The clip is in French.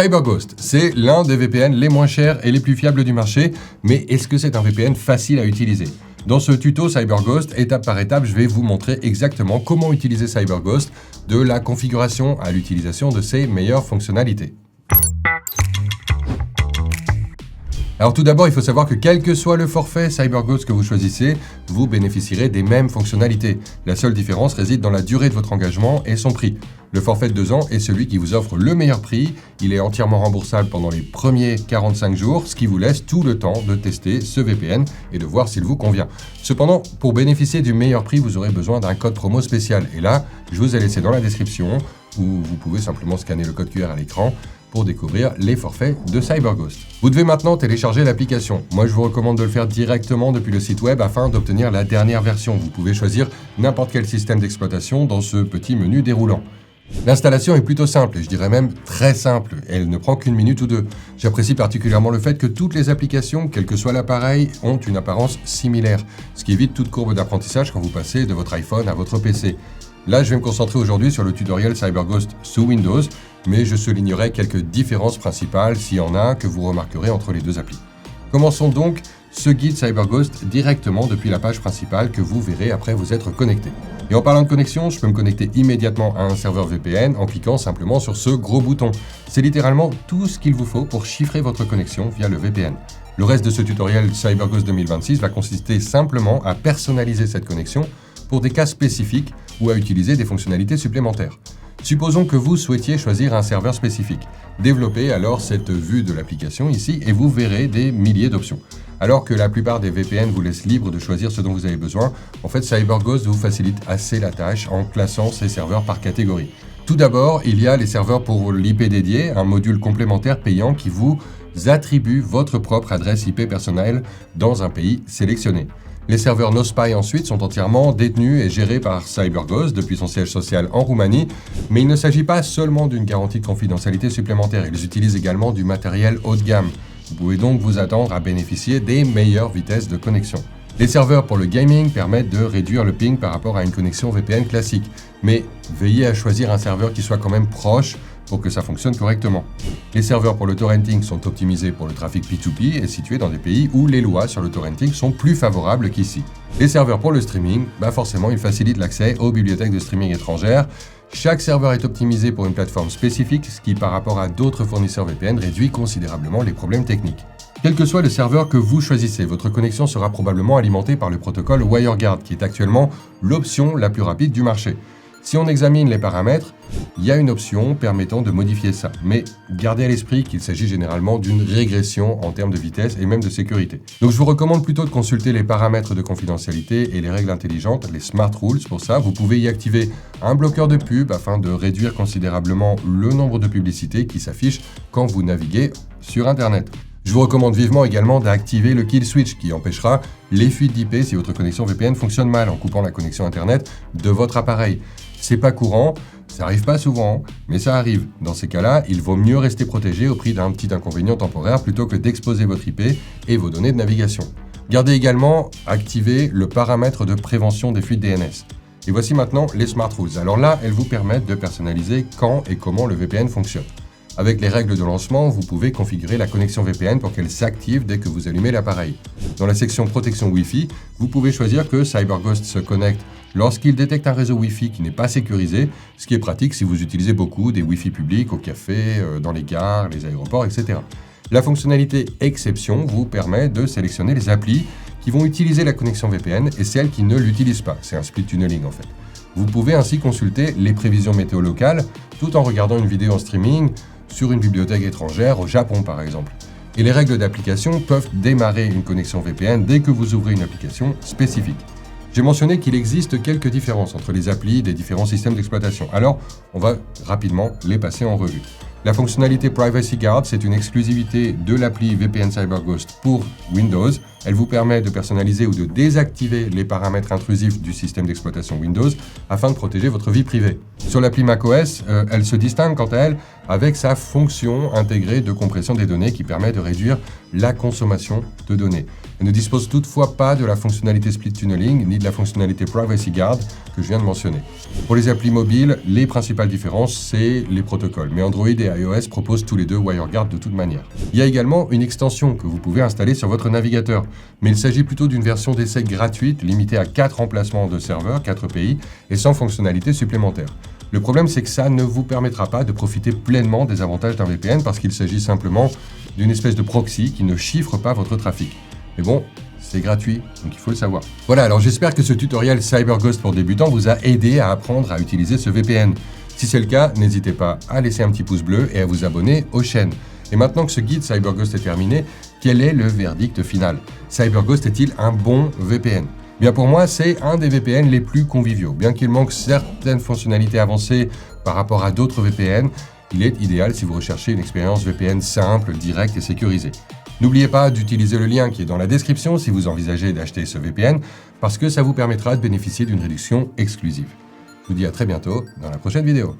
CyberGhost, c'est l'un des VPN les moins chers et les plus fiables du marché, mais est-ce que c'est un VPN facile à utiliser? Dans ce tuto CyberGhost, étape par étape, je vais vous montrer exactement comment utiliser CyberGhost, de la configuration à l'utilisation de ses meilleures fonctionnalités. Alors tout d'abord, il faut savoir que quel que soit le forfait CyberGhost que vous choisissez, vous bénéficierez des mêmes fonctionnalités. La seule différence réside dans la durée de votre engagement et son prix. Le forfait de 2 ans est celui qui vous offre le meilleur prix. Il est entièrement remboursable pendant les premiers 45 jours, ce qui vous laisse tout le temps de tester ce VPN et de voir s'il vous convient. Cependant, pour bénéficier du meilleur prix, vous aurez besoin d'un code promo spécial. Et là, je vous ai laissé dans la description, où vous pouvez simplement scanner le code QR à l'écran pour découvrir les forfaits de CyberGhost. Vous devez maintenant télécharger l'application. Moi, je vous recommande de le faire directement depuis le site web afin d'obtenir la dernière version. Vous pouvez choisir n'importe quel système d'exploitation dans ce petit menu déroulant. L'installation est plutôt simple, et je dirais même très simple. Elle ne prend qu'une minute ou deux. J'apprécie particulièrement le fait que toutes les applications, quel que soit l'appareil, ont une apparence similaire, ce qui évite toute courbe d'apprentissage quand vous passez de votre iPhone à votre PC. Là, je vais me concentrer aujourd'hui sur le tutoriel CyberGhost sous Windows, mais je soulignerai quelques différences principales s'il y en a que vous remarquerez entre les deux applis. Commençons donc ce guide CyberGhost directement depuis la page principale que vous verrez après vous être connecté. Et en parlant de connexion, je peux me connecter immédiatement à un serveur VPN en cliquant simplement sur ce gros bouton. C'est littéralement tout ce qu'il vous faut pour chiffrer votre connexion via le VPN. Le reste de ce tutoriel CyberGhost 2026 va consister simplement à personnaliser cette connexion pour des cas spécifiques ou à utiliser des fonctionnalités supplémentaires. Supposons que vous souhaitiez choisir un serveur spécifique. Développez alors cette vue de l'application ici et vous verrez des milliers d'options. Alors que la plupart des VPN vous laissent libre de choisir ce dont vous avez besoin, en fait CyberGhost vous facilite assez la tâche en classant ces serveurs par catégorie. Tout d'abord, il y a les serveurs pour l'IP dédié, un module complémentaire payant qui vous attribue votre propre adresse IP personnelle dans un pays sélectionné. Les serveurs NoSpy ensuite sont entièrement détenus et gérés par CyberGhost depuis son siège social en Roumanie, mais il ne s'agit pas seulement d'une garantie de confidentialité supplémentaire, ils utilisent également du matériel haut de gamme. Vous pouvez donc vous attendre à bénéficier des meilleures vitesses de connexion. Les serveurs pour le gaming permettent de réduire le ping par rapport à une connexion VPN classique, mais veillez à choisir un serveur qui soit quand même proche pour que ça fonctionne correctement. Les serveurs pour le torrenting sont optimisés pour le trafic P2P et situés dans des pays où les lois sur le torrenting sont plus favorables qu'ici. Les serveurs pour le streaming, forcément ils facilitent l'accès aux bibliothèques de streaming étrangères. Chaque serveur est optimisé pour une plateforme spécifique, ce qui par rapport à d'autres fournisseurs VPN réduit considérablement les problèmes techniques. Quel que soit le serveur que vous choisissez, votre connexion sera probablement alimentée par le protocole WireGuard, qui est actuellement l'option la plus rapide du marché. Si on examine les paramètres, il y a une option permettant de modifier ça, mais gardez à l'esprit qu'il s'agit généralement d'une régression en termes de vitesse et même de sécurité. Donc je vous recommande plutôt de consulter les paramètres de confidentialité et les règles intelligentes, les Smart Rules. Pour ça, vous pouvez y activer un bloqueur de pub afin de réduire considérablement le nombre de publicités qui s'affichent quand vous naviguez sur Internet. Je vous recommande vivement également d'activer le Kill Switch qui empêchera les fuites d'IP si votre connexion VPN fonctionne mal en coupant la connexion Internet de votre appareil. C'est pas courant, ça arrive pas souvent, mais ça arrive. Dans ces cas-là, il vaut mieux rester protégé au prix d'un petit inconvénient temporaire plutôt que d'exposer votre IP et vos données de navigation. Gardez également activé le paramètre de prévention des fuites DNS. Et voici maintenant les Smart Rules. Alors là, elles vous permettent de personnaliser quand et comment le VPN fonctionne. Avec les règles de lancement, vous pouvez configurer la connexion VPN pour qu'elle s'active dès que vous allumez l'appareil. Dans la section protection Wi-Fi, vous pouvez choisir que CyberGhost se connecte lorsqu'il détecte un réseau Wi-Fi qui n'est pas sécurisé, ce qui est pratique si vous utilisez beaucoup des Wi-Fi publics au café, dans les gares, les aéroports, etc. La fonctionnalité exception vous permet de sélectionner les applis qui vont utiliser la connexion VPN et celles qui ne l'utilisent pas. C'est un split tunneling en fait. Vous pouvez ainsi consulter les prévisions météo locales tout en regardant une vidéo en streaming sur une bibliothèque étrangère, au Japon par exemple. Et les règles d'application peuvent démarrer une connexion VPN dès que vous ouvrez une application spécifique. J'ai mentionné qu'il existe quelques différences entre les applis des différents systèmes d'exploitation. Alors, on va rapidement les passer en revue. La fonctionnalité Privacy Guard, c'est une exclusivité de l'appli VPN CyberGhost pour Windows, Elle vous permet de personnaliser ou de désactiver les paramètres intrusifs du système d'exploitation Windows afin de protéger votre vie privée. Sur l'appli macOS, elle se distingue quant à elle avec sa fonction intégrée de compression des données qui permet de réduire la consommation de données. Elle ne dispose toutefois pas de la fonctionnalité Split Tunneling ni de la fonctionnalité Privacy Guard que je viens de mentionner. Pour les applis mobiles, les principales différences, c'est les protocoles. Mais Android et iOS proposent tous les deux WireGuard de toute manière. Il y a également une extension que vous pouvez installer sur votre navigateur. Mais il s'agit plutôt d'une version d'essai gratuite, limitée à 4 emplacements de serveurs, 4 pays, et sans fonctionnalité supplémentaire. Le problème, c'est que ça ne vous permettra pas de profiter pleinement des avantages d'un VPN parce qu'il s'agit simplement d'une espèce de proxy qui ne chiffre pas votre trafic. Mais bon, c'est gratuit, donc il faut le savoir. Voilà, alors j'espère que ce tutoriel CyberGhost pour débutants vous a aidé à apprendre à utiliser ce VPN. Si c'est le cas, n'hésitez pas à laisser un petit pouce bleu et à vous abonner aux chaînes. Et maintenant que ce guide CyberGhost est terminé, quel est le verdict final? CyberGhost est-il un bon VPN? Bien pour moi, c'est un des VPN les plus conviviaux. Bien qu'il manque certaines fonctionnalités avancées par rapport à d'autres VPN, il est idéal si vous recherchez une expérience VPN simple, directe et sécurisée. N'oubliez pas d'utiliser le lien qui est dans la description si vous envisagez d'acheter ce VPN, parce que ça vous permettra de bénéficier d'une réduction exclusive. Je vous dis à très bientôt dans la prochaine vidéo.